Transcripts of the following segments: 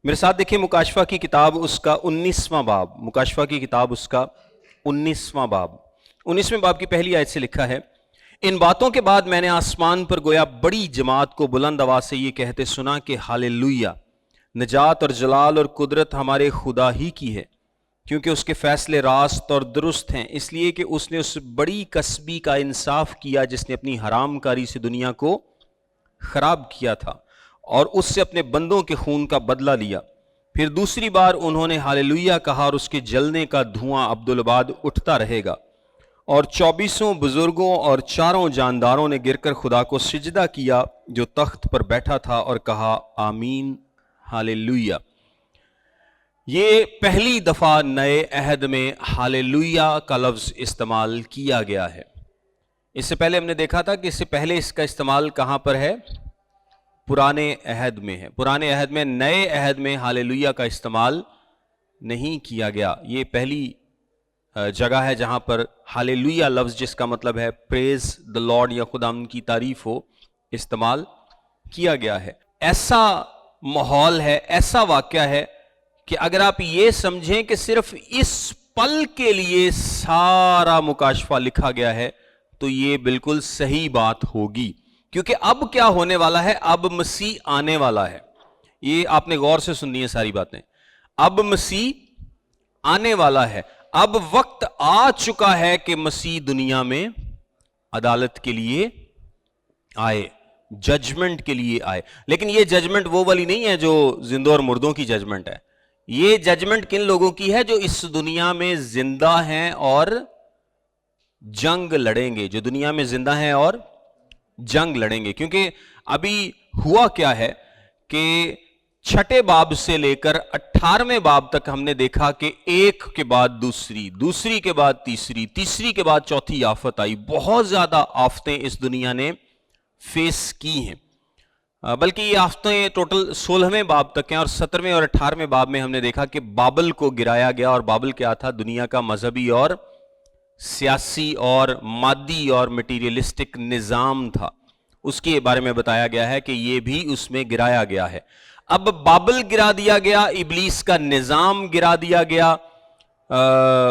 میرے ساتھ دیکھیں مکاشفہ کی کتاب اس کا 19واں باب، مکاشفہ کی کتاب اس کا 19واں باب، 19ویں باب کی پہلی آیت سے لکھا ہے، ان باتوں کے بعد میں نے آسمان پر گویا بڑی جماعت کو بلند آواز سے یہ کہتے سنا کہ ہاللویا، نجات اور جلال اور قدرت ہمارے خدا ہی کی ہے، کیونکہ اس کے فیصلے راست اور درست ہیں، اس لیے کہ اس نے اس بڑی کسبی کا انصاف کیا جس نے اپنی حرام کاری سے دنیا کو خراب کیا تھا اور اس سے اپنے بندوں کے خون کا بدلہ لیا۔ پھر دوسری بار انہوں نے ہاللویا کہا اور اس کے جلنے کا دھواں عبدالباد اٹھتا رہے گا، اور 24 بزرگوں اور 4 جانداروں نے گر کر خدا کو سجدہ کیا جو تخت پر بیٹھا تھا اور کہا آمین ہاللویا۔ یہ پہلی دفعہ نئے عہد میں ہاللویا کا لفظ استعمال کیا گیا ہے۔ اس سے پہلے ہم نے دیکھا تھا کہ اس سے پہلے اس کا استعمال کہاں پر ہے؟ پرانے عہد میں ہے۔ پرانے عہد میں، نئے عہد میں ہاللویا کا استعمال نہیں کیا گیا۔ یہ پہلی جگہ ہے جہاں پر ہاللویا لفظ، جس کا مطلب ہے پریز دی لارڈ یا خداوند کی تعریف ہو، استعمال کیا گیا ہے۔ ایسا ماحول ہے، ایسا واقعہ ہے کہ اگر آپ یہ سمجھیں کہ صرف اس پل کے لیے سارا مکاشفہ لکھا گیا ہے تو یہ بالکل صحیح بات ہوگی، کیونکہ اب کیا ہونے والا ہے؟ اب مسیح آنے والا ہے۔ یہ آپ نے غور سے سننی ہے ساری باتیں۔ اب مسیح آنے والا ہے، اب وقت آ چکا ہے کہ مسیح دنیا میں عدالت کے لیے آئے، ججمنٹ کے لیے آئے۔ لیکن یہ ججمنٹ وہ والی نہیں ہے جو زندوں اور مردوں کی ججمنٹ ہے۔ یہ ججمنٹ کن لوگوں کی ہے؟ جو اس دنیا میں زندہ ہیں اور جنگ لڑیں گے، جو دنیا میں زندہ ہیں اور جنگ لڑیں گے۔ کیونکہ ابھی ہوا کیا ہے کہ 6 باب سے لے کر 18ویں باب تک ہم نے دیکھا کہ ایک کے بعد دوسری، دوسری کے بعد تیسری، تیسری کے بعد چوتھی آفت آئی۔ بہت زیادہ آفتیں اس دنیا نے فیس کی ہیں، بلکہ یہ آفتیں ٹوٹل 16ویں باب تک ہیں، اور 17ویں اور 18ویں باب میں ہم نے دیکھا کہ بابل کو گرایا گیا، اور بابل کیا تھا؟ دنیا کا مذہبی اور سیاسی اور مادی اور مٹیریلسٹک نظام تھا۔ اس کے بارے میں بتایا گیا ہے کہ یہ بھی اس میں گرایا گیا ہے۔ اب بابل گرا دیا گیا، ابلیس کا نظام گرا دیا گیا،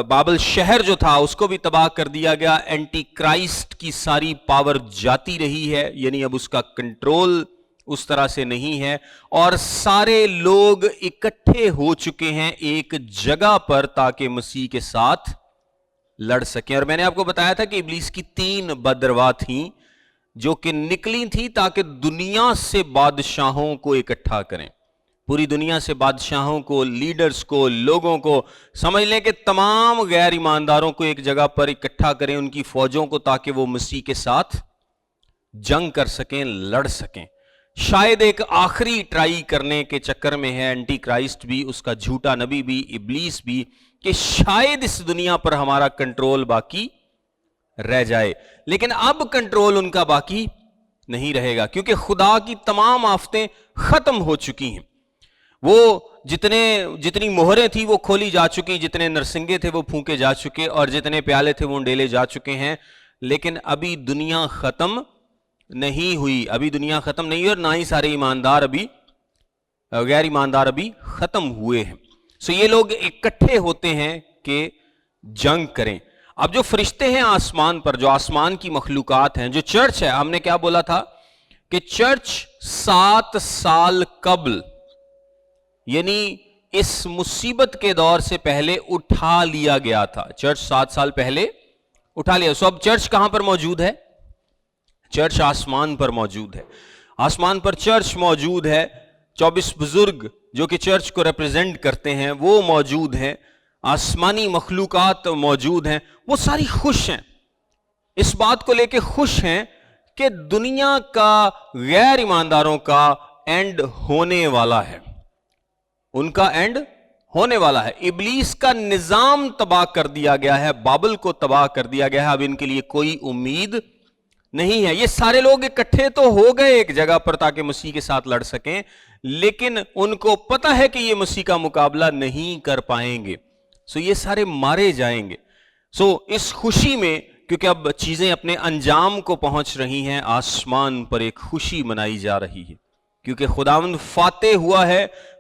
بابل شہر جو تھا اس کو بھی تباہ کر دیا گیا، اینٹی کرائسٹ کی ساری پاور جاتی رہی ہے، یعنی اب اس کا کنٹرول اس طرح سے نہیں ہے، اور سارے لوگ اکٹھے ہو چکے ہیں ایک جگہ پر تاکہ مسیح کے ساتھ لڑ سکیں۔ اور میں نے آپ کو بتایا تھا کہ ابلیس کی 3 بدرواہ تھیں جو کہ نکلی تھی تاکہ دنیا سے بادشاہوں کو اکٹھا کریں، پوری دنیا سے بادشاہوں کو، لیڈرز کو، لوگوں کو، سمجھ لیں کہ تمام غیر ایمانداروں کو ایک جگہ پر اکٹھا کریں، ان کی فوجوں کو، تاکہ وہ مسیح کے ساتھ جنگ کر سکیں، لڑ سکیں۔ شاید ایک آخری ٹرائی کرنے کے چکر میں ہے اینٹی کرائسٹ بھی، اس کا جھوٹا نبی بھی، ابلیس بھی، کہ شاید اس دنیا پر ہمارا کنٹرول باقی رہ جائے۔ لیکن اب کنٹرول ان کا باقی نہیں رہے گا، کیونکہ خدا کی تمام آفتیں ختم ہو چکی ہیں۔ وہ جتنی مہریں تھیں وہ کھولی جا چکی، جتنے نرسنگے تھے وہ پھونکے جا چکے، اور جتنے پیالے تھے وہ ڈیلے جا چکے ہیں۔ لیکن ابھی دنیا ختم نہیں ہوئی، ابھی دنیا ختم نہیں ہوئی، اور نہ ہی سارے ایماندار ابھی، غیر ایماندار ابھی ختم ہوئے ہیں۔ سو یہ لوگ اکٹھے ہوتے ہیں کہ جنگ کریں۔ اب جو فرشتے ہیں آسمان پر، جو آسمان کی مخلوقات ہیں، جو چرچ ہے، ہم نے کیا بولا تھا کہ چرچ 7 سال قبل، یعنی اس مصیبت کے دور سے پہلے اٹھا لیا گیا تھا۔ چرچ 7 سال پہلے اٹھا لیا۔ سو اب چرچ کہاں پر موجود ہے؟ چرچ آسمان پر موجود ہے۔ آسمان پر چرچ موجود ہے، 24 بزرگ جو کہ چرچ کو ریپرزینٹ کرتے ہیں وہ موجود ہیں، آسمانی مخلوقات موجود ہیں، وہ ساری خوش ہیں، اس بات کو لے کے خوش ہیں کہ دنیا کا، غیر ایمانداروں کا اینڈ ہونے والا ہے، ان کا اینڈ ہونے والا ہے۔ ابلیس کا نظام تباہ کر دیا گیا ہے، بابل کو تباہ کر دیا گیا ہے، اب ان کے لیے کوئی امید نہیں ہے۔ یہ سارے لوگ اکٹھے تو ہو گئے ایک جگہ پر تاکہ مسیح کے ساتھ لڑ سکیں، لیکن ان کو پتہ ہے کہ یہ مسیح کا مقابلہ نہیں کر پائیں گے، سو یہ سارے مارے جائیں گے۔ سو اس خوشی میں، کیونکہ اب چیزیں اپنے انجام کو پہنچ رہی ہیں، آسمان پر ایک خوشی منائی جا رہی ہے، کیونکہ خداوند فاتح ہوا ہے،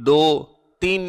2-3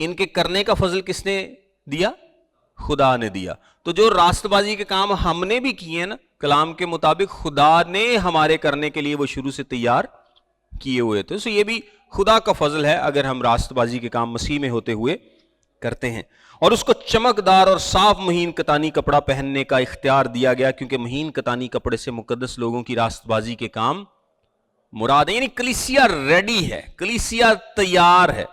ان کے کرنے کا فضل کس نے دیا؟ خدا نے دیا. تو جو راست بازی کے کام ہم نے بھی کیے ہیں نا کلام کے مطابق، خدا نے ہمارے کرنے کے لیے وہ شروع سے تیار کیے ہوئے تھے. تو یہ بھی خدا کا فضل ہے اگر ہم راست بازی کے کام مسیح میں ہوتے ہوئے کرتے ہیں. اور اس کو چمکدار اور صاف مہین کتانی کپڑا پہننے کا اختیار دیا گیا، کیونکہ مہین کتانی کپڑے سے مقدس لوگوں کی راست بازی کے کام مراد ہے. یعنی کلیسیا ریڈی ہے، کلیسیا تیار ہے.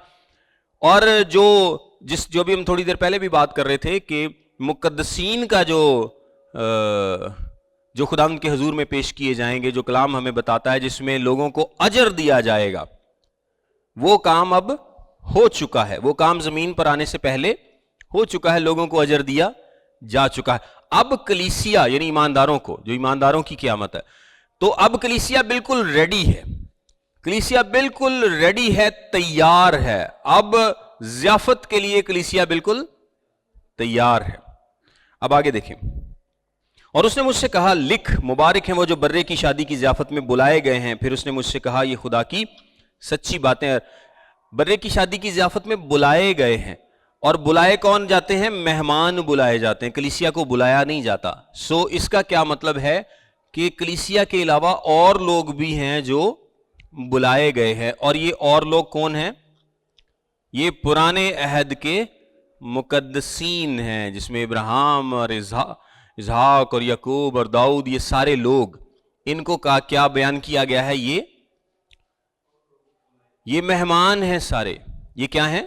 اور جو بھی ہم تھوڑی دیر پہلے بھی بات کر رہے تھے کہ مقدسین کا جو خداوند کے حضور میں پیش کیے جائیں گے، جو کلام ہمیں بتاتا ہے جس میں لوگوں کو اجر دیا جائے گا، وہ کام اب ہو چکا ہے. وہ کام زمین پر آنے سے پہلے ہو چکا ہے، لوگوں کو اجر دیا جا چکا ہے. اب کلیسیا یعنی ایمانداروں کو، جو ایمانداروں کی قیامت ہے، تو اب کلیسیا بالکل ریڈی ہے. کلیسیا بالکل ریڈی ہے، تیار ہے. اب ضیافت کے لیے کلیسیا بالکل تیار ہے. اب آگے دیکھیں. اور اس نے مجھ سے کہا، لکھ، مبارک ہیں وہ جو برے کی شادی کی ضیافت میں بلائے گئے ہیں. پھر اس نے مجھ سے کہا، یہ خدا کی سچی باتیں. برے کی شادی کی ضیافت میں بلائے گئے ہیں. اور بلائے کون جاتے ہیں؟ مہمان بلائے جاتے ہیں، کلیسیا کو بلایا نہیں جاتا. سو اس کا کیا مطلب ہے کہ کلیسیا کے علاوہ اور لوگ بھی ہیں جو بلائے گئے ہیں. اور یہ اور لوگ کون ہیں؟ یہ پرانے عہد کے مقدسین ہیں، جس میں ابراہیم اور اسحاق اور یعقوب اور داؤد، یہ سارے لوگ، ان کو کیا بیان کیا گیا ہے؟ یہ مہمان ہیں سارے. یہ کیا ہیں؟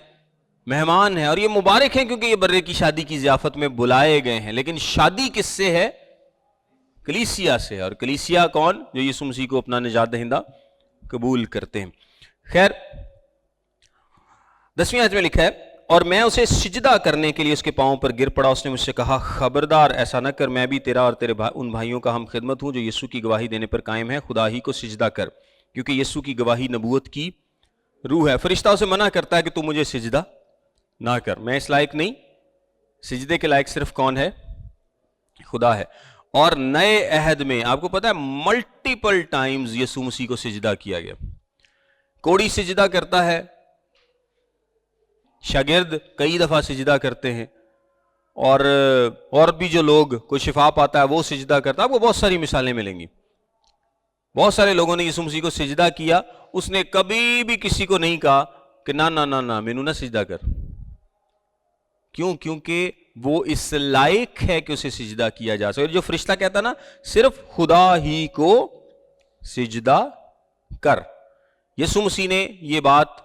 مہمان ہیں. اور یہ مبارک ہیں کیونکہ یہ برے کی شادی کی ضیافت میں بلائے گئے ہیں. لیکن شادی کس سے ہے؟ کلیسیا سے. اور کلیسیا کون؟ جو یسوع مسیح کو اپنا نجات دہندہ قبول کرتے ہیں. خیر، 10ویں آیت میں لکھا ہے، اور میں اسے سجدہ کرنے کے لیے اس کے پاؤں پر گر پڑا. اس نے مجھ سے کہا، خبردار ایسا نہ کر، میں بھی تیرا اور تیرے ان بھائیوں کا ہم خدمت ہوں جو یسوع کی گواہی دینے پر قائم ہے. خدا ہی کو سجدہ کر، کیونکہ یسوع کی گواہی نبوت کی روح ہے. فرشتہ اسے منع کرتا ہے کہ تو مجھے سجدہ نہ کر، میں اس لائق نہیں. سجدے کے لائق صرف کون ہے؟ خدا ہے. اور نئے عہد میں آپ کو پتا ہے ملٹیپل ٹائمز یسوع مسیح کو سجدہ کیا گیا. کوڑی سجدہ کرتا ہے، شاگرد کئی دفعہ سجدہ کرتے ہیں، اور بھی جو لوگ کوئی شفا پاتا ہے وہ سجدہ کرتا ہے. آپ کو بہت ساری مثالیں ملیں گی. بہت سارے لوگوں نے یسوع مسیح کو سجدہ کیا. اس نے کبھی بھی کسی کو نہیں کہا کہ نہ نہ نہ نہ مینوں نہ سجدہ کر. کیوں؟ کیونکہ وہ اس لائق ہے کہ اسے سجدہ کیا جا سکے. جو فرشتہ کہتا نا صرف خدا ہی کو سجدہ کر. یسوع مسیح نے یہ بات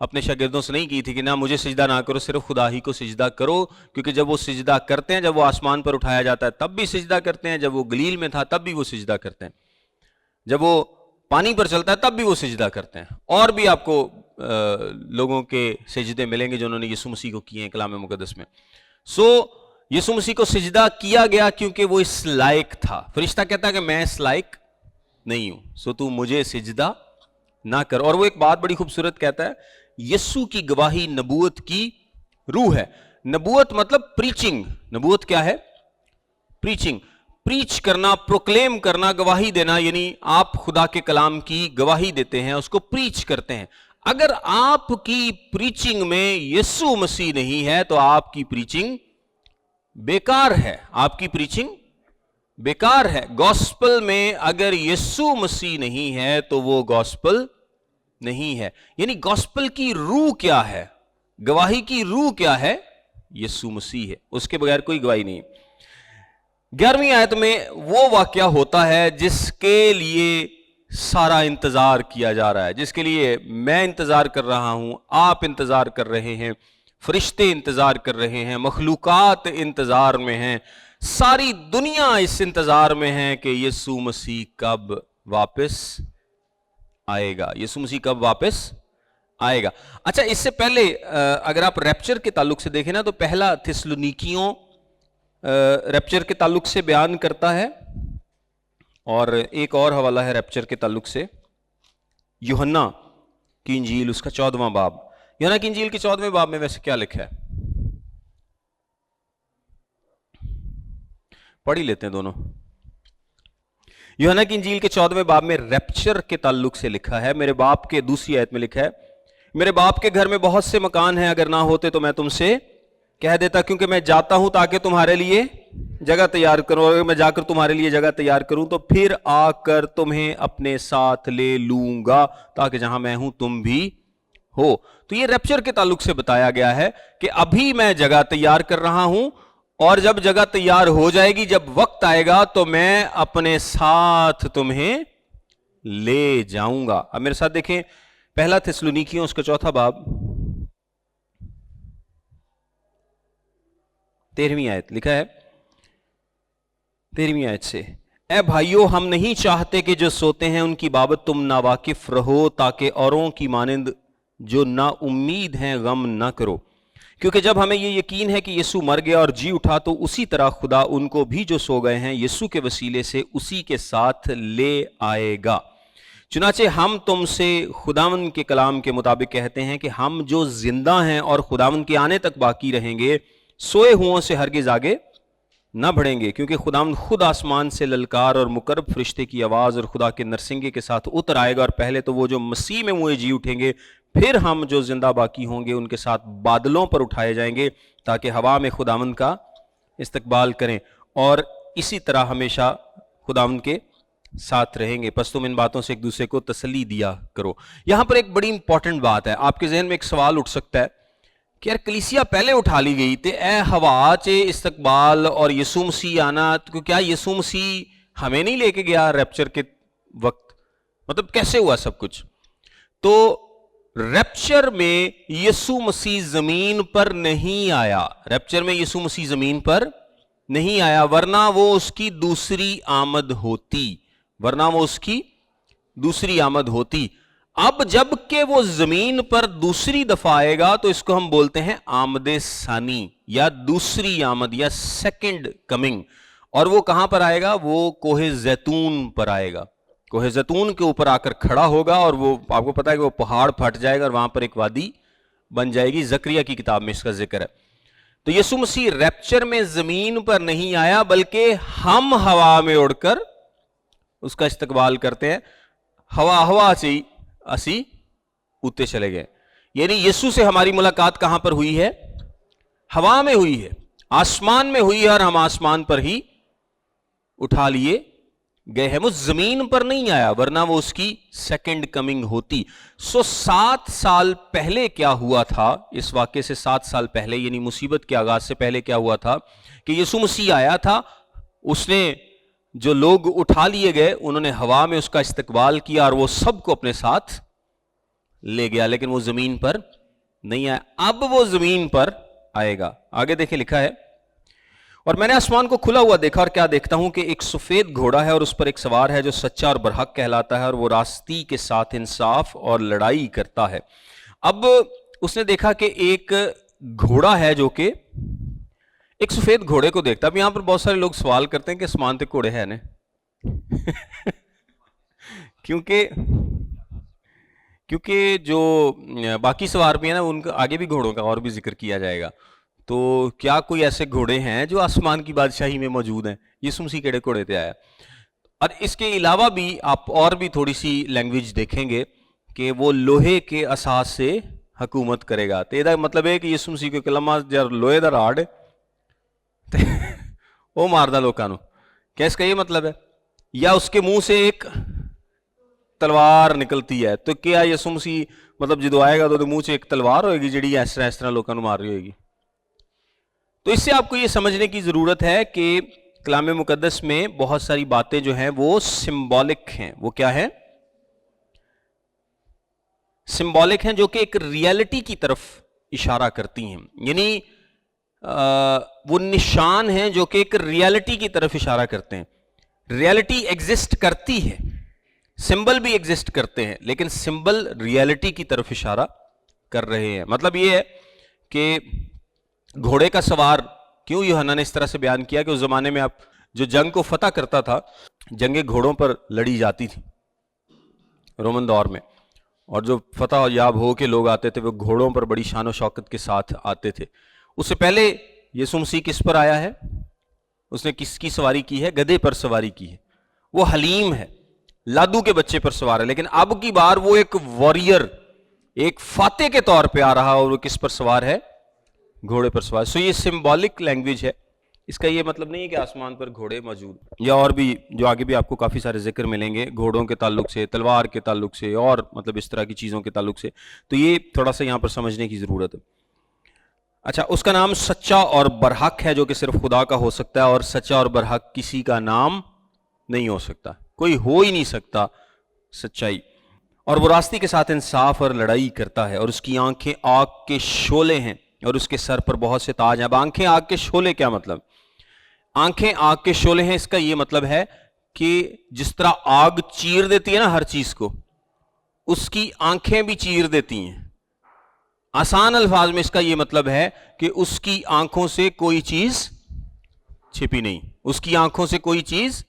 اپنے شاگردوں سے نہیں کی تھی کہ نہ مجھے سجدہ نہ کرو، صرف خدا ہی کو سجدہ کرو. کیونکہ جب وہ سجدہ کرتے ہیں، جب وہ آسمان پر اٹھایا جاتا ہے تب بھی سجدہ کرتے ہیں، جب وہ گلیل میں تھا تب بھی وہ سجدہ کرتے ہیں، جب وہ پانی پر چلتا ہے تب بھی وہ سجدہ کرتے ہیں. اور بھی آپ کو لوگوں کے سجدے ملیں گے جنہوں نے یسوع مسیح کو کیے ہیں کلام مقدس میں. سو یسوع مسیح کو سجدہ کیا گیا کیونکہ وہ اس لائق تھا. فرشتہ کہتا ہے کہ میں اس لائق نہیں ہوں، سو تو مجھے سجدہ نہ کر. اور وہ ایک بات بڑی خوبصورت کہتا ہے، یسوع کی گواہی نبوت کی روح ہے. نبوت مطلب پریچنگ. نبوت کیا ہے؟ پریچنگ. پریچ کرنا، پروکلیم کرنا، گواہی دینا. یعنی آپ خدا کے کلام کی گواہی دیتے ہیں، اس کو پریچ کرتے ہیں. اگر آپ کی پریچنگ میں یسوع مسیح نہیں ہے تو آپ کی پریچنگ بیکار ہے. آپ کی پریچنگ بیکار ہے. گوسپل میں اگر یسوع مسیح نہیں ہے تو وہ گوسپل نہیں ہے. یعنی گوسپل کی روح کیا ہے؟ گواہی کی روح کیا ہے؟ یسوع مسیح ہے. اس کے بغیر کوئی گواہی نہیں. 11ویں آیت میں وہ واقعہ ہوتا ہے جس کے لیے سارا انتظار کیا جا رہا ہے، جس کے لیے میں انتظار کر رہا ہوں، آپ انتظار کر رہے ہیں، فرشتے انتظار کر رہے ہیں، مخلوقات انتظار میں ہیں، ساری دنیا اس انتظار میں ہے کہ یسوع مسیح کب واپس آئے گا. یسوع مسیح کب واپس آئے گا. اچھا، اس سے پہلے اگر آپ ریپچر کے تعلق سے دیکھیں نا تو پہلا تھسلونیکیوں ریپچر کے تعلق سے بیان کرتا ہے، اور ایک اور حوالہ ہے ریپچر کے تعلق سے، یوحنا کی انجیل اس کا 14واں باب. یوحنا کی انجیل کے 14ویں باب میں ویسے کیا لکھا ہے؟ پڑھ ہی لیتے ہیں دونوں. یوحنا کی انجیل کے 14ویں باب میں ریپچر کے تعلق سے لکھا ہے. میرے باپ کے دوسری آیت میں لکھا ہے، میرے باپ کے گھر میں بہت سے مکان ہیں، اگر نہ ہوتے تو میں تم سے کہہ دیتا، کیونکہ میں جاتا ہوں تاکہ تمہارے لیے جگہ تیار کروں، اور اگر میں جا کر تمہارے لیے جگہ تیار کروں تو پھر آ کر تمہیں اپنے ساتھ لے لوں گا، تاکہ جہاں میں ہوں تم بھی ہو۔ تو یہ ریپچر کے تعلق سے بتایا گیا ہے کہ ابھی میں جگہ تیار کر رہا ہوں، اور جب جگہ تیار ہو جائے گی، جب وقت آئے گا تو میں اپنے ساتھ تمہیں لے جاؤں گا۔ اب میرے ساتھ دیکھیں پہلا تھسلونیکیوں اس کا 4 باب 13ویں آیت، لکھا ہے 13ویں آیت سے، اے بھائیو ہم نہیں چاہتے کہ جو سوتے ہیں ان کی بابت تم ناواقف رہو، تاکہ اوروں کی مانند جو نا امید ہیں غم نہ کرو، کیونکہ جب ہمیں یہ یقین ہے کہ یسوع مر گیا اور جی اٹھا تو اسی طرح خدا ان کو بھی جو سو گئے ہیں یسوع کے وسیلے سے اسی کے ساتھ لے آئے گا۔ چنانچہ ہم تم سے خداوند کے کلام کے مطابق کہتے ہیں کہ ہم جو زندہ ہیں اور خداوند کے آنے تک باقی رہیں گے، سوئے ہوں سے ہرگز آگے نہ بڑھیں گے، کیونکہ خداوند خود آسمان سے للکار اور مقرب فرشتے کی آواز اور خدا کے نرسنگے کے ساتھ اتر آئے گا، اور پہلے تو وہ جو مسیح میں موئے جی اٹھیں گے، پھر ہم جو زندہ باقی ہوں گے ان کے ساتھ بادلوں پر اٹھائے جائیں گے، تاکہ ہوا میں خداوند کا استقبال کریں، اور اسی طرح ہمیشہ خداوند کے ساتھ رہیں گے۔ پس تم ان باتوں سے ایک دوسرے کو تسلی دیا کرو۔ یہاں پر ایک بڑی امپورٹنٹ بات ہے، آپ کے ذہن میں ایک سوال اٹھ سکتا ہے کہ یار کلیسیا پہلے اٹھا لی گئی تے اے ہوا چے استقبال اور یسوع مسیح آنا، تو کیا یسوع مسیح ہمیں نہیں لے کے گیا ریپچر کے وقت؟ مطلب کیسے ہوا سب کچھ؟ تو ریپچر میں یسوع مسیح زمین پر نہیں آیا، ریپچر میں یسوع مسیح زمین پر نہیں آیا، ورنہ وہ اس کی دوسری آمد ہوتی، ورنہ وہ اس کی دوسری آمد ہوتی۔ اب جب کہ وہ زمین پر دوسری دفعہ آئے گا تو اس کو ہم بولتے ہیں آمد ثانی یا دوسری آمد یا سیکنڈ کمنگ، اور وہ کہاں پر آئے گا؟ وہ کوہ زیتون پر آئے گا، کوہ زیتون کے اوپر آ کر کھڑا ہوگا، اور وہ آپ کو پتا ہے کہ وہ پہاڑ پھٹ جائے گا اور وہاں پر ایک وادی بن جائے گی۔ زکریا کی کتاب میں اس کا ذکر ہے۔ تو یسوع مسیح ریپچر میں زمین پر نہیں آیا، بلکہ ہم ہوا میں اڑ کر اس کا استقبال کرتے ہیں، ہوا سے اسی اتے چلے گئے۔ یعنی یسوع سے ہماری ملاقات کہاں پر ہوئی ہے؟ ہوا میں ہوئی ہے، آسمان میں ہوئی ہے، اور ہم آسمان پر ہی اٹھا لیے گئے ہیں۔ وہ زمین پر نہیں آیا، ورنہ وہ اس کی سیکنڈ کمنگ ہوتی۔ 7 سال پہلے کیا ہوا تھا؟ اس واقعے سے 7 سال پہلے، یعنی مصیبت کے آغاز سے پہلے کیا ہوا تھا کہ یسوع مسیح آیا تھا، اس نے جو لوگ اٹھا لیے گئے انہوں نے ہوا میں اس کا استقبال کیا، اور وہ سب کو اپنے ساتھ لے گیا، لیکن وہ زمین پر نہیں آیا۔ اب وہ زمین پر آئے گا۔ آگے دیکھیں، لکھا ہے، اور میں نے آسمان کو کھلا ہوا دیکھا، اور کیا دیکھتا ہوں کہ ایک سفید گھوڑا ہے، اور اس پر ایک سوار ہے جو سچا اور برحق کہلاتا ہے، اور وہ راستی کے ساتھ انصاف اور لڑائی کرتا ہے۔ اب اس نے دیکھا کہ ایک گھوڑا ہے جو کہ ایک سفید گھوڑے کو دیکھتا۔ اب یہاں پر بہت سارے لوگ سوال کرتے ہیں کہ آسمان تے گھوڑے ہیں نا کیونکہ جو باقی سوار بھی ہیں نا، ان کا آگے بھی گھوڑوں کا اور بھی ذکر کیا جائے گا۔ تو کیا کوئی ایسے گھوڑے ہیں جو آسمان کی بادشاہی میں موجود ہیں؟ یسوع مسیح کیڑے گھوڑے تے آیا؟ اور اس کے علاوہ بھی آپ اور بھی تھوڑی سی لینگویج دیکھیں گے کہ وہ لوہے کے اساس سے حکومت کرے گا۔ تو یہ مطلب ہے کہ یسوع مسیح کو کلمہ جب لوہے دا راڑ وہ ماردا لوکاں نو، کیا اس کا یہ مطلب ہے؟ یا اس کے منہ سے ایک تلوار نکلتی ہے؟ تو کیا یسوع مسیح مطلب جدو آئے گا تو منہ سے ایک تلوار ہوئے گی جڑی اس طرح لوکاں نو مار رہی ہوئے گی؟ تو اس سے آپ کو یہ سمجھنے کی ضرورت ہے کہ کلام مقدس میں بہت ساری باتیں جو ہیں وہ سمبولک ہیں۔ وہ کیا ہے؟ سمبولک ہیں، جو کہ ایک ریئلٹی کی طرف اشارہ کرتی ہیں، یعنی وہ نشان ہیں جو کہ ایک ریئلٹی کی طرف اشارہ کرتے ہیں۔ ریئلٹی ایگزسٹ کرتی ہے، سمبل بھی ایگزسٹ کرتے ہیں، لیکن سمبل ریئلٹی کی طرف اشارہ کر رہے ہیں۔ مطلب یہ ہے کہ گھوڑے کا سوار کیوں یوحنا نے اس طرح سے بیان کیا کہ اس زمانے میں آپ جو جنگ کو فتح کرتا تھا، جنگیں گھوڑوں پر لڑی جاتی تھی رومن دور میں، اور جو فتح یاب ہو کے لوگ آتے تھے وہ گھوڑوں پر بڑی شان و شوکت کے ساتھ آتے تھے۔ اس سے پہلے یسوع مسیح کس پر آیا ہے؟ اس نے کس کی سواری کی ہے؟ گدھے پر سواری کی ہے۔ وہ حلیم ہے، لادو کے بچے پر سوار ہے، لیکن اب کی بار وہ ایک واریر، ایک فاتح کے طور پہ آ رہا اور وہ کس پر سوار ہے؟ گھوڑے پر سوار. سو یہ سمبولک لینگویج ہے. اس کا یہ مطلب نہیں ہے کہ آسمان پر گھوڑے موجود، یا اور بھی جو آگے بھی آپ کو کافی سارے ذکر ملیں گے گھوڑوں کے تعلق سے، تلوار کے تعلق سے، اور مطلب اس طرح کی چیزوں کے تعلق سے. تو یہ تھوڑا سا یہاں پر سمجھنے کی ضرورت ہے. اچھا، اس کا نام سچا اور برحق ہے، جو کہ صرف خدا کا ہو سکتا ہے، اور سچا اور برحق کسی کا نام نہیں ہو سکتا، کوئی ہو ہی نہیں سکتا سچائی. اور وہ راستی کے ساتھ انصاف اور لڑائی کرتا ہے، اور اس کی آنکھیں آگ کے شعلے ہیں، اور اس کے سر پر بہت سے تاج ہیں. اب آنکھیں آگ کے شعلے کیا مطلب؟ آنکھیں آگ کے شعلے ہیں، اس کا یہ مطلب ہے کہ جس طرح آگ چیر دیتی ہے نا ہر چیز کو، اس کی آنکھیں بھی چیر دیتی ہیں. آسان الفاظ میں اس کا یہ مطلب ہے کہ اس کی آنکھوں سے کوئی چیز چھپی نہیں، اس کی آنکھوں سے کوئی چیز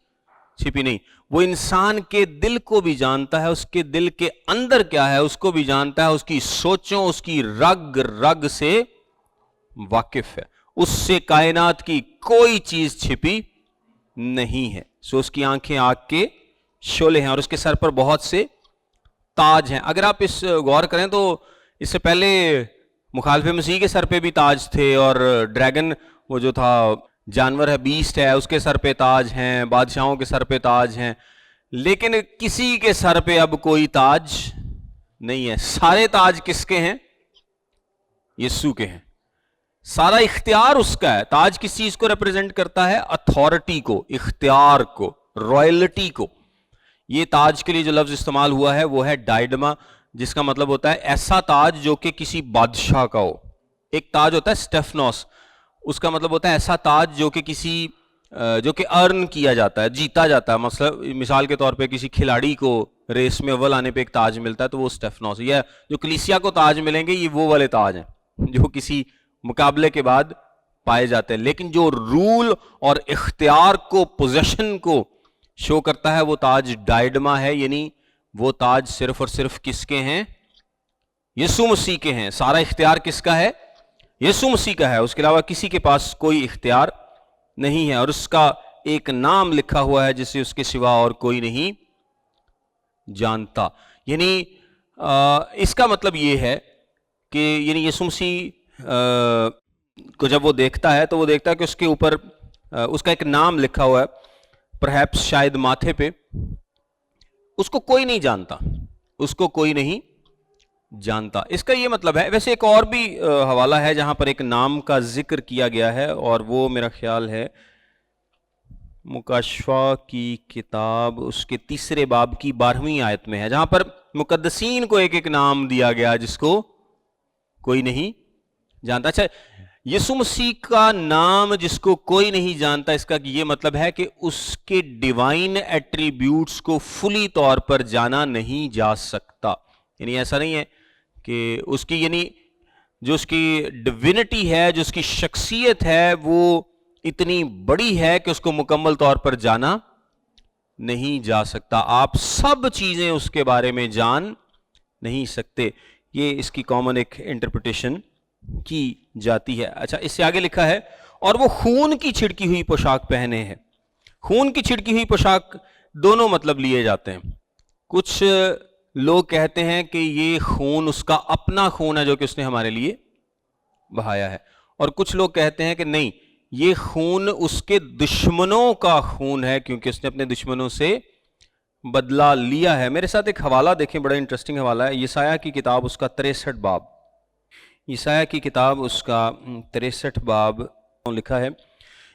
چھپی نہیں. وہ انسان کے دل کو بھی جانتا ہے، اس کے دل کے اندر کیا ہے اس کو بھی جانتا ہے، اس کی سوچوں، اس کی رگ رگ سے واقف ہے. اس سے کائنات کی کوئی چیز چھپی نہیں ہے. سو اس کی آنکھیں آگ کے شعلے ہیں، اور اس کے سر پر بہت سے تاج ہیں. اگر آپ اس غور کریں تو اس سے پہلے مخالف مسیح کے سر پہ بھی تاج تھے، اور ڈریگن وہ جو تھا جانور ہے، بیسٹ ہے، اس کے سر پہ تاج ہیں، بادشاہوں کے سر پہ تاج ہیں. لیکن کسی کے سر پہ اب کوئی تاج نہیں ہے. سارے تاج کس کے ہیں؟ یسوع کے ہیں. سارا اختیار اس کا ہے. تاج کس چیز کو ریپرزینٹ کرتا ہے؟ اتھارٹی کو، اختیار کو، رائلٹی کو. یہ تاج کے لیے جو لفظ استعمال ہوا ہے وہ ہے ڈائڈما، جس کا مطلب ہوتا ہے ایسا تاج جو کہ کسی بادشاہ کا ہو. ایک تاج ہوتا ہے اسٹیفنوس، اس کا مطلب ہوتا ہے ایسا تاج جو کہ کسی جو کہ ارن کیا جاتا ہے، جیتا جاتا ہے. مثال کے طور پہ کسی کھلاڑی کو ریس میں اول آنے پہ ایک تاج ملتا ہے تو وہ اسٹیفنوس. یا جو کلیسیا کو تاج ملیں گے یہ وہ والے تاج ہیں جو کسی مقابلے کے بعد پائے جاتے ہیں. لیکن جو رول اور اختیار کو، پوزیشن کو شو کرتا ہے وہ تاج ڈائڈما ہے. یعنی وہ تاج صرف اور صرف کس کے ہیں؟ یسوع مسیح کے ہیں. سارا اختیار کس کا ہے؟ یسوع مسیح کا ہے. اس کے علاوہ کسی کے پاس کوئی اختیار نہیں ہے. اور اس کا ایک نام لکھا ہوا ہے جسے اس کے سوا اور کوئی نہیں جانتا. یعنی اس کا مطلب یہ ہے کہ یعنی یسوع مسیح کو جب وہ دیکھتا ہے تو وہ دیکھتا ہے کہ اس کے اوپر اس کا ایک نام لکھا ہوا ہے، پرہیپس شاید ماتھے پہ. اس کو کوئی نہیں جانتا، اس کو کوئی نہیں جانتا. اس کا یہ مطلب ہے. ویسے ایک اور بھی حوالہ ہے جہاں پر ایک نام کا ذکر کیا گیا ہے، اور وہ میرا خیال ہے مکاشفہ کی کتاب اس کے 3 باب کی 12ویں آیت میں ہے، جہاں پر مقدسین کو ایک ایک نام دیا گیا جس کو کوئی نہیں جانتا. اچھا، یسوع مسیح کا نام جس کو کوئی نہیں جانتا، اس کا یہ مطلب ہے کہ اس کے ڈیوائن ایٹریبیوٹس کو فلی طور پر جانا نہیں جا سکتا. یعنی ایسا نہیں ہے کہ اس کی یعنی جو اس کی ڈیوینٹی ہے، جو اس کی شخصیت ہے، وہ اتنی بڑی ہے کہ اس کو مکمل طور پر جانا نہیں جا سکتا. آپ سب چیزیں اس کے بارے میں جان نہیں سکتے. یہ اس کی کامن ایک انٹرپریٹیشن کی جاتی ہے. اچھا، اس سے آگے لکھا ہے اور وہ خون کی چھڑکی ہوئی پوشاک پہنے ہیں. خون کی چھڑکی ہوئی پوشاک دونوں مطلب لیے جاتے ہیں. کچھ لوگ کہتے ہیں کہ یہ خون اس کا اپنا خون ہے جو کہ اس نے ہمارے لیے بہایا ہے، اور کچھ لوگ کہتے ہیں کہ نہیں، یہ خون اس کے دشمنوں کا خون ہے کیونکہ اس نے اپنے دشمنوں سے بدلہ لیا ہے. میرے ساتھ ایک حوالہ دیکھیں، بڑا انٹرسٹنگ حوالہ ہے. یسایہ کی کتاب اس کا 63 باب، یسایہ کی کتاب اس کا 63 باب لکھا ہے،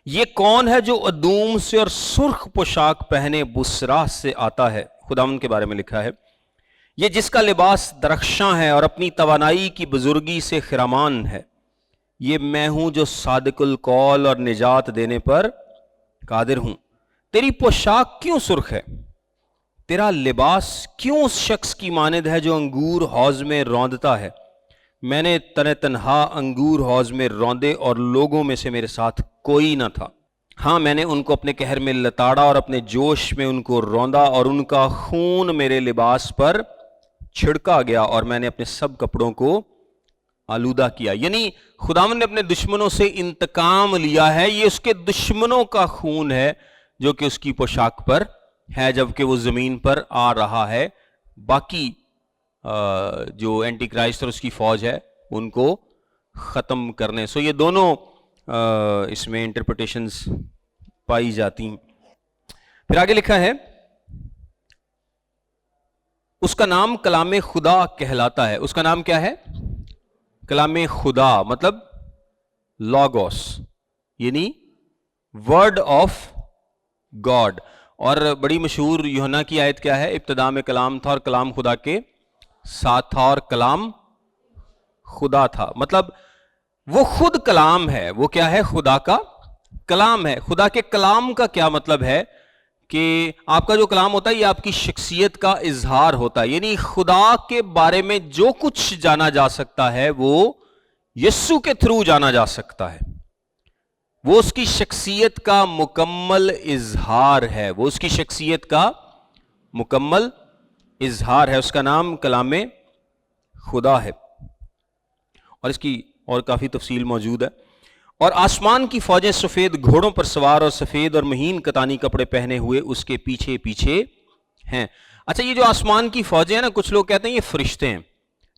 یہ کون ہے جو ادوم سے اور سرخ پوشاک پہنے بصرہ سے آتا ہے. خداوند کے بارے میں لکھا ہے، یہ جس کا لباس درخشاں ہے اور اپنی توانائی کی بزرگی سے خرامان ہے. یہ میں ہوں جو صادق القول اور نجات دینے پر قادر ہوں. تیری پوشاک کیوں سرخ ہے؟ تیرا لباس کیوں اس شخص کی مانند ہے جو انگور حوض میں روندتا ہے؟ میں نے تنہا انگور حوض میں روندے اور لوگوں میں سے میرے ساتھ کوئی نہ تھا. ہاں، میں نے ان کو اپنے قہر میں لتاڑا اور اپنے جوش میں ان کو روندا، اور ان کا خون میرے لباس پر چھڑکا گیا اور میں نے اپنے سب کپڑوں کو آلودہ کیا. یعنی خداوند نے اپنے دشمنوں سے انتقام لیا ہے. یہ اس کے دشمنوں کا خون ہے جو کہ اس کی پوشاک پر ہے جبکہ وہ زمین پر آ رہا ہے. باقی جو اینٹی کرائسٹ اور اس کی فوج ہے ان کو ختم کرنے. سو یہ دونوں اس میں انٹرپریٹیشنز پائی جاتی ہیں. پھر آگے لکھا ہے اس کا نام کلام خدا کہلاتا ہے. اس کا نام کیا ہے؟ کلام خدا، مطلب لاگوس، یعنی ورڈ آف گاڈ. اور بڑی مشہور یوحنا کی آیت کیا ہے؟ ابتدا میں کلام تھا اور کلام خدا کے ساتھ تھا اور کلام خدا تھا. مطلب وہ خود کلام ہے. وہ کیا ہے؟ خدا کا کلام ہے. خدا کے کلام کا کیا مطلب ہے؟ کہ آپ کا جو کلام ہوتا ہے یہ آپ کی شخصیت کا اظہار ہوتا ہے. یعنی خدا کے بارے میں جو کچھ جانا جا سکتا ہے وہ یسوع کے تھرو جانا جا سکتا ہے. وہ اس کی شخصیت کا مکمل اظہار ہے. وہ اس کی شخصیت کا مکمل اظہار ہے. اس کا نام کلام خدا ہے اور اس کی اور کافی تفصیل موجود ہے. اور آسمان کی فوجیں سفید گھوڑوں پر سوار اور سفید اور مہین کتانی کپڑے پہنے ہوئے اس کے پیچھے پیچھے ہیں. اچھا، یہ جو آسمان کی فوجیں ہیں نا، کچھ لوگ کہتے ہیں یہ فرشتے ہیں،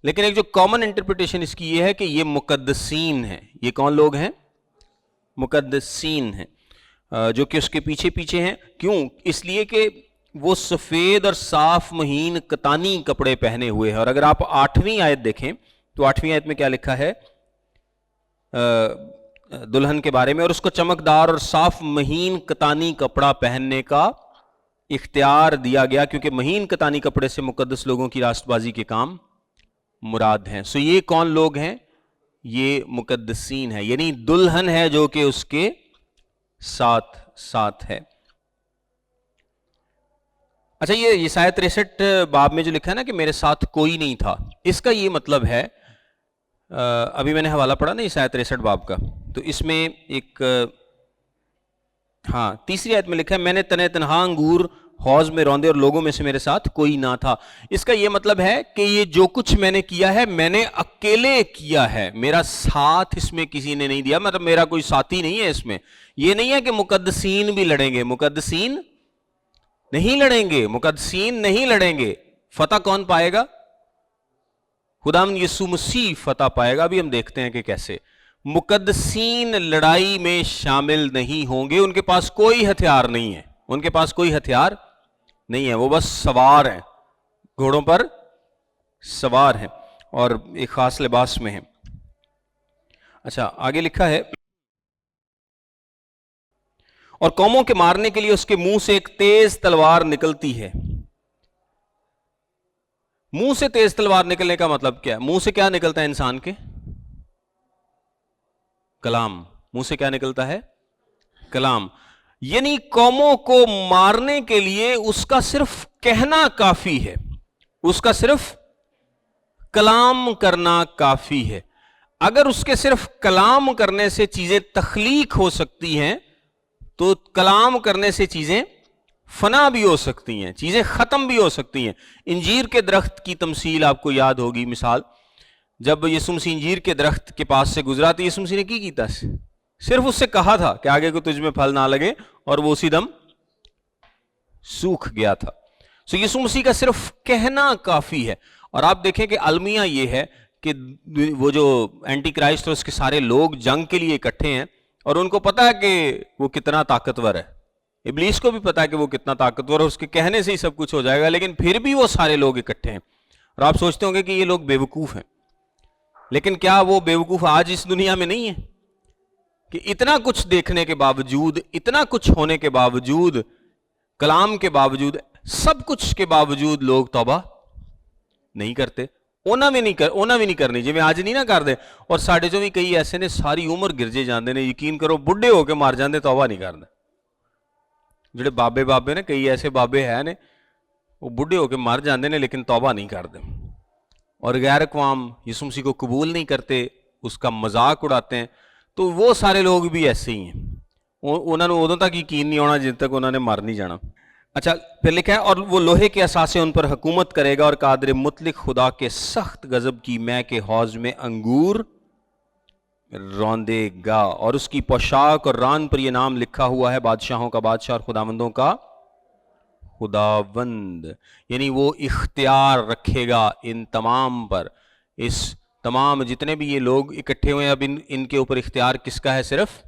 لیکن ایک جو کامن انٹرپریٹیشن اس کی یہ ہے کہ یہ مقدسین ہیں. یہ کون لوگ ہیں؟ مقدسین ہیں، جو کہ اس کے پیچھے پیچھے ہیں. کیوں؟ اس لیے کہ وہ سفید اور صاف مہین کتانی کپڑے پہنے ہوئے ہیں. اور اگر آپ 8ویں آیت دیکھیں تو 8ویں آیت میں کیا لکھا ہے دلہن کے بارے میں؟ اور اس کو چمکدار اور صاف مہین کتانی کپڑا پہننے کا اختیار دیا گیا، کیونکہ مہین کتانی کپڑے سے مقدس لوگوں کی راست بازی کے کام مراد ہیں. سو یہ کون لوگ ہیں؟ یہ مقدسین ہے، یعنی دلہن ہے جو کہ اس کے ساتھ ساتھ ہے. اچھا، یہ یسعیاء 63 باب میں جو لکھا ہے نا کہ میرے ساتھ کوئی نہیں تھا، اس کا یہ مطلب ہے، ابھی میں نے حوالہ پڑھا نا یسعیاء 63 باب کا، تو اس میں ایک 3 آیت میں لکھا ہے میں نے تنہ تنہا انگور حوض میں روندے اور لوگوں میں سے میرے ساتھ کوئی نہ تھا. اس کا یہ مطلب ہے کہ یہ جو کچھ میں نے کیا ہے میں نے اکیلے کیا ہے، میرا ساتھ اس میں کسی نے نہیں دیا. مطلب میرا کوئی ساتھی نہیں ہے اس میں. یہ نہیں ہے کہ مقدسین بھی لڑیں گے، مقدسین نہیں لڑیں گے، مقدسین نہیں لڑیں گے. فتح کون پائے گا؟ خداوند یسوع مسیح فتح پائے گا. ابھی ہم دیکھتے ہیں کہ کیسے. مقدسین لڑائی میں شامل نہیں ہوں گے، ان کے پاس کوئی ہتھیار نہیں ہے، ان کے پاس کوئی ہتھیار نہیں ہے. وہ بس سوار ہیں، گھوڑوں پر سوار ہیں اور ایک خاص لباس میں ہیں. اچھا، آگے لکھا ہے اور قوموں کے مارنے کے لیے اس کے منہ سے ایک تیز تلوار نکلتی ہے. منہ سے تیز تلوار نکلنے کا مطلب کیا ہے؟ منہ سے کیا نکلتا ہے انسان کے؟ کلام. منہ سے کیا نکلتا ہے؟ کلام. یعنی قوموں کو مارنے کے لیے اس کا صرف کہنا کافی ہے، اس کا صرف کلام کرنا کافی ہے. اگر اس کے صرف کلام کرنے سے چیزیں تخلیق ہو سکتی ہیں تو کلام کرنے سے چیزیں فنا بھی ہو سکتی ہیں، چیزیں ختم بھی ہو سکتی ہیں. انجیر کے درخت کی تمثیل آپ کو یاد ہوگی. مثال، جب یسوع مسیح انجیر کے درخت کے پاس سے گزرا تو یسوع مسیح نے کی کیتا؟ صرف اس سے کہا تھا کہ آگے کو تجھ میں پھل نہ لگے، اور وہ اسی دم سوکھ گیا تھا. سو یسوع مسیح کا صرف کہنا کافی ہے. اور آپ دیکھیں کہ المیہ یہ ہے کہ وہ جو اینٹی کرائسٹ اور اس کے سارے لوگ جنگ کے لیے اکٹھے ہیں، اور ان کو پتا ہے کہ وہ کتنا طاقتور ہے. ابلیس کو بھی پتا ہے کہ وہ کتنا طاقتور ہے، اس کے کہنے سے ہی سب کچھ ہو جائے گا، لیکن پھر بھی وہ سارے لوگ اکٹھے ہیں. اور آپ سوچتے ہوں گے کہ یہ لوگ بیوقوف ہیں، لیکن کیا وہ بیوقوف آج اس دنیا میں نہیں ہے کہ اتنا کچھ دیکھنے کے باوجود، اتنا کچھ ہونے کے باوجود، کلام کے باوجود، سب کچھ کے باوجود لوگ توبہ نہیں کرتے؟ انہاں بھی نہیں کرنی جی میں آج نہیں نہ کر دے. اور ساڑھے جو بھی کئی ایسے نے ساری عمر گرجے جاندے نے، یقین کرو بڈھے ہو کے مار جاندے، توبہ نہیں کرتے. جڑے بابے نے، کئی ایسے بابے ہیں نے وہ بڈھے ہو کے مر جاندے نے لیکن توبہ نہیں کرتے. اور غیر اقوام یسوع مسیح کو قبول نہیں کرتے، اس کا مذاق اڑاتے ہیں. تو وہ سارے لوگ بھی ایسے ہی ہیں، انہوں نے ادوں تک یقین نہیں ہونا جن تک انہوں نے مر نہیں جانا. اچھا، پھر لکھا ہے اور وہ لوہے کے اثاثے ان پر حکومت کرے گا، اور قادر مطلق خدا کے سخت غضب کی مے کے حوض میں انگور روندے گا. اور اس کی پوشاک اور ران پر یہ نام لکھا ہوا ہے، بادشاہوں کا بادشاہ اور خداوندوں کا خداوند، یعنی وہ اختیار رکھے گا ان تمام پر. اس تمام جتنے بھی یہ لوگ اکٹھے ہوئے ہیں اب ان کے اوپر اختیار کس کا ہے؟ صرف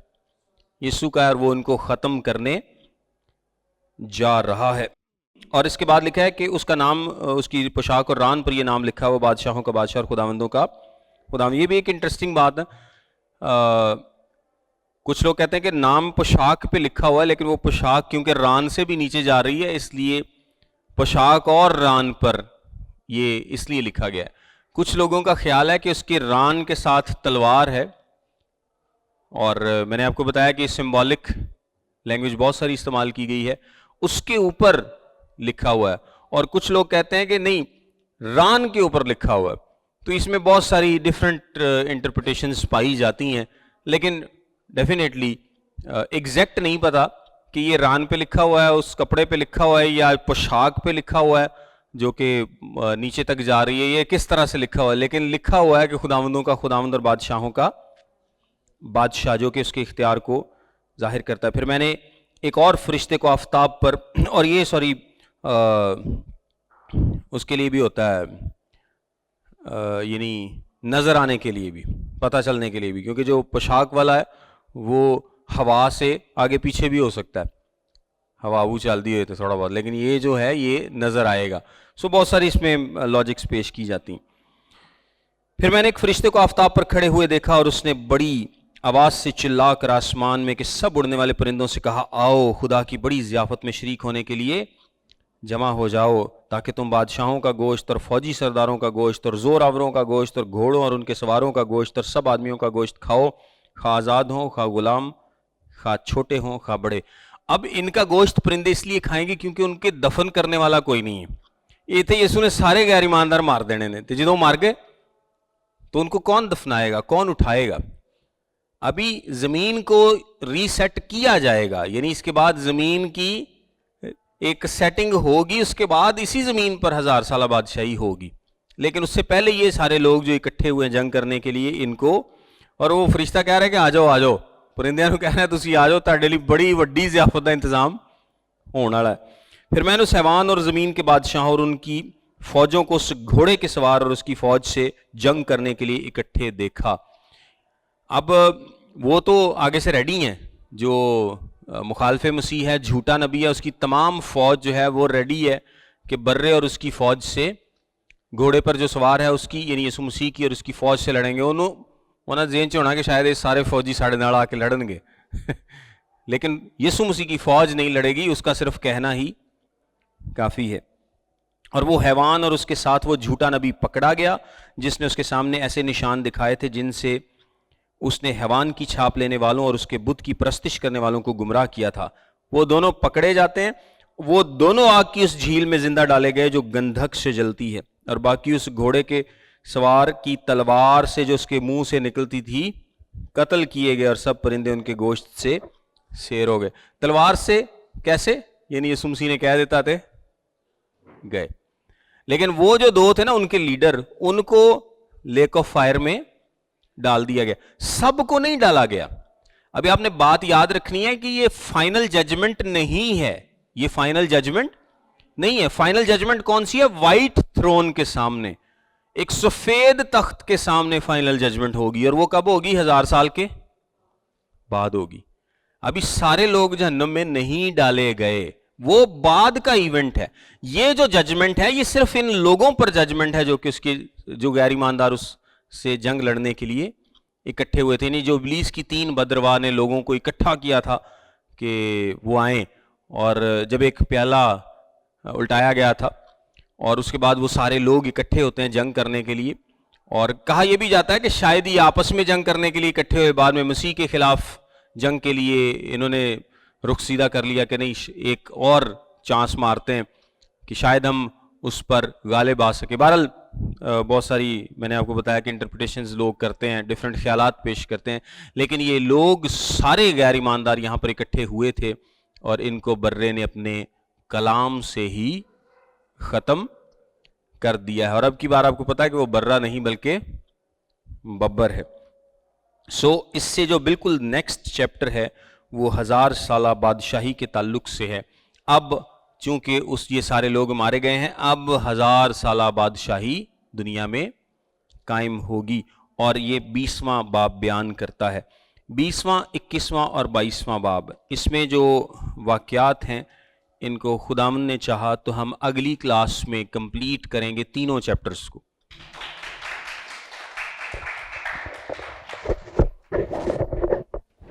یسوع کا ہے، اور وہ ان کو ختم کرنے جا رہا ہے. اور اس کے بعد لکھا ہے کہ اس کا نام، اس کی پوشاک اور ران پر یہ نام لکھا ہے، وہ بادشاہوں کا بادشاہ اور خداوندوں کا خداوند. یہ بھی ایک انٹرسٹنگ بات ہے. کچھ لوگ کہتے ہیں کہ نام پوشاک پہ لکھا ہوا ہے، لیکن وہ پوشاک کیونکہ ران سے بھی نیچے جا رہی ہے اس لیے پوشاک اور ران پر یہ اس لیے لکھا گیا ہے. کچھ لوگوں کا خیال ہے کہ اس کے ران کے ساتھ تلوار ہے، اور میں نے آپ کو بتایا کہ سمبولک لینگویج بہت ساری استعمال کی گئی ہے. اس کے اوپر لکھا ہوا ہے، اور کچھ لوگ کہتے ہیں کہ نہیں، ران کے اوپر لکھا ہوا ہے. تو اس میں بہت ساری ڈیفرنٹ انٹرپریٹیشنز پائی جاتی ہیں، لیکن ڈیفینیٹلی ایگزیکٹ نہیں پتا کہ یہ ران پہ لکھا ہوا ہے، اس کپڑے پہ لکھا ہوا ہے، یا پوشاک پہ لکھا ہوا ہے جو کہ نیچے تک جا رہی ہے، یہ کس طرح سے لکھا ہوا ہے. لیکن لکھا ہوا ہے کہ خداوندوں کا خداوند اور بادشاہوں کا بادشاہ، جو کہ اس کے اختیار کو ظاہر کرتا ہے. پھر میں نے ایک اور فرشتے کو آفتاب پر، اور یہ اس کے لیے بھی ہوتا ہے، یعنی نظر آنے کے لیے بھی، پتہ چلنے کے لیے بھی، کیونکہ جو پوشاک والا ہے وہ ہوا سے آگے پیچھے بھی ہو سکتا ہے، ہوا وہ چلتی ہوئی تو تھوڑا بہت، لیکن یہ جو ہے یہ نظر آئے گا. بہت ساری اس میں لاجکس پیش کی جاتی ہیں. پھر میں نے ایک فرشتے کو آفتاب پر کھڑے ہوئے دیکھا، اور اس نے بڑی آواز سے چلا کر آسمان میں کہ سب اڑنے والے پرندوں سے کہا، آؤ خدا کی بڑی ضیافت میں شریک ہونے کے لیے جمع ہو جاؤ، تاکہ تم بادشاہوں کا گوشت اور فوجی سرداروں کا گوشت اور زور آوروں کا گوشت اور گھوڑوں اور ان کے سواروں کا گوشت اور سب آدمیوں کا گوشت کھاؤ، خواہ آزاد ہوں، خواہ غلام، خواہ چھوٹے ہوں، خواہ بڑے. اب ان کا گوشت پرندے اس لیے کھائیں گے کیونکہ ان کے دفن کرنے والا کوئی نہیں ہے. یہ تھے یسوع نے سارے غیر ایماندار مار دینے نے، تو جدوں مار گئے تو ان کو کون دفنائے گا، کون اٹھائے گا؟ ابھی زمین کو ری سیٹ کیا جائے گا، یعنی اس کے بعد زمین کی ایک سیٹنگ ہوگی، اس کے بعد اسی زمین پر 1000 سالہ بادشاہی ہوگی. لیکن اس سے پہلے یہ سارے لوگ جو اکٹھے ہوئے جنگ کرنے کے لیے ان کو، اور وہ فرشتہ کہہ رہا ہے کہ آ جاؤ آ جاؤ، پرندیاں کو کہہ رہا ہے تسی آ جاؤ، تہاڈے لئی بڑی وڈی ضیافت کا انتظام ہونے والا ہے. پھر میں نے اس حیوان اور زمین کے بادشاہ اور ان کی فوجوں کو اس گھوڑے کے سوار اور اس کی فوج سے جنگ کرنے کے لیے اکٹھے دیکھا. اب وہ تو آگے سے ریڈی ہیں، جو مخالف مسیح ہے، جھوٹا نبی ہے، اس کی تمام فوج جو ہے وہ ریڈی ہے کہ برے اور اس کی فوج سے، گھوڑے پر جو سوار ہے اس کی، یعنی یسوع مسیح کی اور اس کی فوج سے لڑیں گے. انہوں ذہن چ ہونا کہ شاید یہ سارے فوجی ساڑھے نال آ کے لڑن گے لیکن یسوع مسیح کی فوج نہیں لڑے گی، اس کا صرف کہنا ہی کافی ہے. اور وہ حیوان اور اس کے ساتھ وہ جھوٹا نبی پکڑا گیا، جس نے اس کے سامنے ایسے نشان دکھائے تھے جن سے اس نے حیوان کی چھاپ لینے والوں اور اس کے بت کی پرستش کرنے والوں کو گمراہ کیا تھا. وہ دونوں پکڑے جاتے ہیں، وہ دونوں آگ کی اس جھیل میں زندہ ڈالے گئے جو گندھک سے جلتی ہے، اور باقی اس گھوڑے کے سوار کی تلوار سے جو اس کے منہ سے نکلتی تھی قتل کیے گئے، اور سب پرندے ان کے گوشت سے سیر ہو گئے. تلوار سے کیسے؟ یعنی یسوع مسیح نے کہہ دیتا تھے گئے. لیکن وہ جو دو تھے نا ان کے لیڈر، ان کو لیک آف فائر میں ڈال دیا گیا، سب کو نہیں ڈالا گیا. ابھی آپ نے بات یاد رکھنی ہے کہ یہ فائنل ججمنٹ نہیں ہے، یہ فائنل ججمنٹ نہیں ہے. فائنل ججمنٹ کون سی ہے؟ وائٹ تھرون کے سامنے، ایک سفید تخت کے سامنے فائنل ججمنٹ ہوگی، اور وہ کب ہوگی؟ 1000 سال کے بعد ہوگی. ابھی سارے لوگ جہنم میں نہیں ڈالے گئے، وہ بعد کا ایونٹ ہے. یہ جو ججمنٹ ہے یہ صرف ان لوگوں پر ججمنٹ ہے جو کہ اس کے جو غیر ایماندار اس سے جنگ لڑنے کے لیے اکٹھے ہوئے تھے. نہیں، جو ابلیس کی 3 بدرواہ نے لوگوں کو اکٹھا کیا تھا کہ وہ آئیں، اور جب ایک پیالہ الٹایا گیا تھا اور اس کے بعد وہ سارے لوگ اکٹھے ہوتے ہیں جنگ کرنے کے لیے، اور کہا یہ بھی جاتا ہے کہ شاید یہ آپس میں جنگ کرنے کے لیے اکٹھے ہوئے، بعد میں مسیح کے خلاف جنگ کے لیے انہوں نے رخ سیدھا کر لیا کہ نہیں، ایک اور چانس مارتے ہیں کہ شاید ہم اس پر غالب آ سکے. بہرحال بہت ساری میں نے آپ کو بتایا کہ انٹرپریٹیشنز لوگ کرتے ہیں، ڈیفرنٹ خیالات پیش کرتے ہیں، لیکن یہ لوگ سارے غیر ایماندار یہاں پر اکٹھے ہوئے تھے، اور ان کو برے نے اپنے کلام سے ہی ختم کر دیا ہے. اور اب کی بار آپ کو پتا ہے کہ وہ برہ نہیں بلکہ ببر ہے. اس سے جو بالکل نیکسٹ چیپٹر ہے وہ 1000 سالہ بادشاہی کے تعلق سے ہے. اب چونکہ یہ سارے لوگ مارے گئے ہیں، اب 1000 سالہ بادشاہی دنیا میں قائم ہوگی، اور یہ 20واں باب بیان کرتا ہے۔ 20واں، 21واں اور 22واں باب، اس میں جو واقعات ہیں ان کو خداوند نے چاہا تو ہم اگلی کلاس میں کمپلیٹ کریں گے تینوں چیپٹرز کو۔